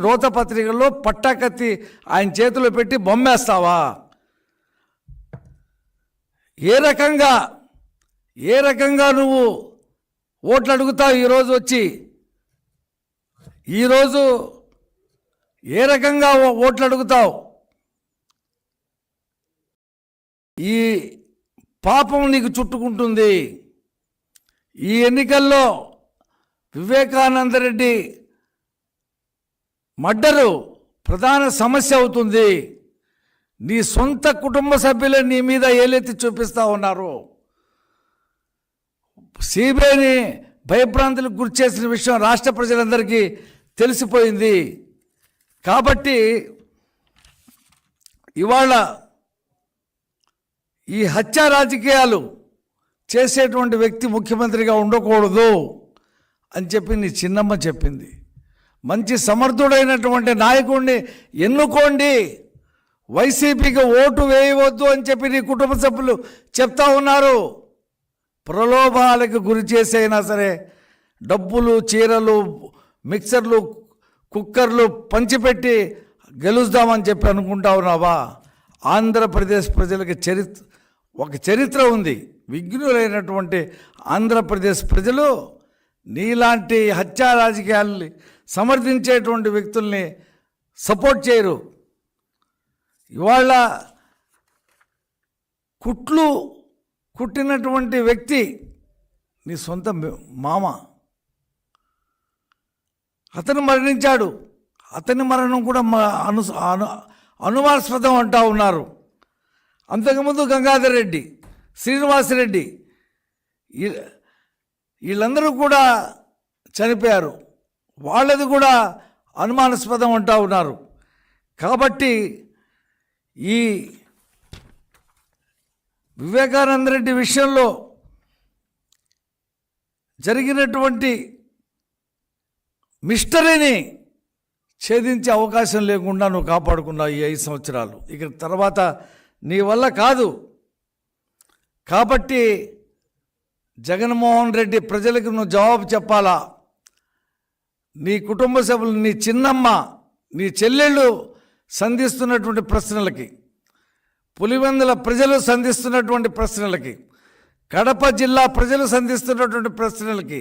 రోత పత్రికల్లో పట్టాకత్తి ఆయన చేతిలో పెట్టి బొమ్మేస్తావా? ఏ రకంగా నువ్వు ఓట్లు అడుగుతావు? ఈరోజు వచ్చి ఏ రకంగా ఓట్లు అడుగుతావు? ఈ పాపం నీకు చుట్టుకుంటుంది. ఈ ఎన్నికల్లో వివేకానందరెడ్డి మర్డరు ప్రధాన సమస్య అవుతుంది. నీ సొంత కుటుంబ సభ్యులే నీ మీద ఏలెత్తి చూపిస్తూ ఉన్నారు. సిబిఐని భయభ్రాంతులకు గురి చేసిన విషయం రాష్ట్ర ప్రజలందరికీ తెలిసిపోయింది. కాబట్టి ఇవాళ ఈ హత్య రాజకీయాలు చేసేటువంటి వ్యక్తి ముఖ్యమంత్రిగా ఉండకూడదు అని చెప్పి నీ చిన్నమ్మ చెప్పింది. మంచి సమర్థుడైనటువంటి నాయకుడిని ఎన్నుకోండి, వైసీపీకి ఓటు వేయవద్దు అని చెప్పి నీ కుటుంబ సభ్యులు చెప్తా ఉన్నారు. ప్రలోభాలకు గురి చేసైనా సరే డబ్బులు, చీరలు, మిక్సర్లు, కుక్కర్లు పంచిపెట్టి గెలుస్తామని చెప్పి అనుకుంటా ఉన్నావా? ఆంధ్రప్రదేశ్ ప్రజలకి ఒక చరిత్ర ఉంది. విఘ్నులైనటువంటి ఆంధ్రప్రదేశ్ ప్రజలు నీలాంటి హత్యా రాజకీయాల్ని సమర్థించేటువంటి వ్యక్తుల్ని సపోర్ట్ చేయరు. ఇవాళ కుట్టినటువంటి వ్యక్తి నీ సొంత మామ, అతను మరణించాడు. అతని మరణం కూడా అనుమానాస్పదం అంటూ ఉన్నారు. అంతకుముందు గంగాధర్ రెడ్డి, శ్రీనివాసరెడ్డి వీళ్ళందరూ కూడా చనిపోయారు. వాళ్ళది కూడా అనుమానాస్పదం అంటూ ఉన్నారు. కాబట్టి ఈ వివేకానందరెడ్డి విషయంలో జరిగినటువంటి మిస్టరీని ఛేదించే అవకాశం లేకుండా నువ్వు కాపాడుకున్నావు ఈ 5 సంవత్సరాలు. ఇక తర్వాత నీ వల్ల కాదు. కాబట్టి జగన్మోహన్ రెడ్డి ప్రజలకు నువ్వు జవాబు చెప్పాలా. నీ కుటుంబ సభ్యులు, నీ చిన్నమ్మ, నీ చెల్లెళ్ళు సంధిస్తున్నటువంటి ప్రశ్నలకి, పులివెందుల ప్రజలు సంధిస్తున్నటువంటి ప్రశ్నలకి, కడప జిల్లా ప్రజలు సంధిస్తున్నటువంటి ప్రశ్నలకి,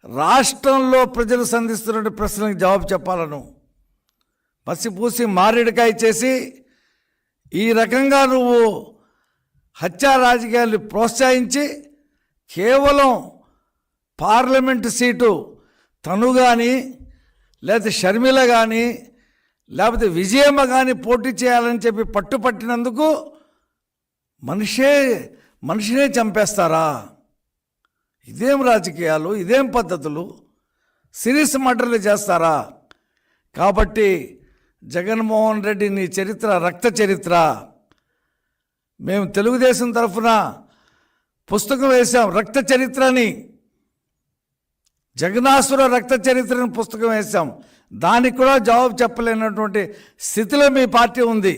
రాష్ట్రంలో ప్రజలు సంధిస్తున్నటువంటి ప్రశ్నలకు జవాబు చెప్పాలను. మసిపూసి మారేడుకాయ చేసి ఈ రకంగా నువ్వు హత్యా రాజకీయాలు ప్రోత్సహించి కేవలం పార్లమెంటు సీటు తను కానీ, లేకపోతే షర్మిల కానీ, లేకపోతే విజయమ్మ కానీ పోటీ చేయాలని చెప్పి పట్టుపట్టినందుకు మనిషినే చంపేస్తారా? ఇదేం రాజకీయాలు? ఇదేం పద్ధతులు? సిరీస్ మర్డర్లు చేస్తారా? కాబట్టి జగన్మోహన్ రెడ్డి నీ చరిత్ర రక్త చరిత్ర. మేము తెలుగుదేశం తరఫున పుస్తకం వేశాం, రక్త చరిత్రని, జగనాసుర రక్త చరిత్రని పుస్తకం వేశాం. దానికి కూడా జవాబు చెప్పలేనటువంటి స్థితిలో మీ పార్టీ ఉంది.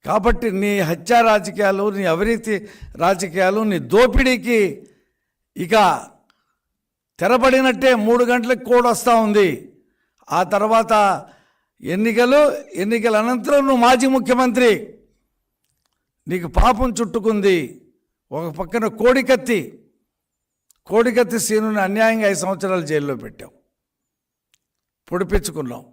కాబట్టి నీ హత్యా రాజకీయాలు, నీ అవినీతి రాజకీయాలు, నీ దోపిడీకి ఇక తెరబడినట్టే. 3 గంటలకు కూడా వస్తూ ఉంది. ఆ తర్వాత ఎన్నికల అనంతరం నువ్వు మాజీ ముఖ్యమంత్రి, నీకు పాపం చుట్టుకుంది. ఒక పక్కన కోడికత్తి సీనుని అన్యాయంగా 5 సంవత్సరాలు జైల్లో పెట్టావు, పొడిపించుకున్నావు.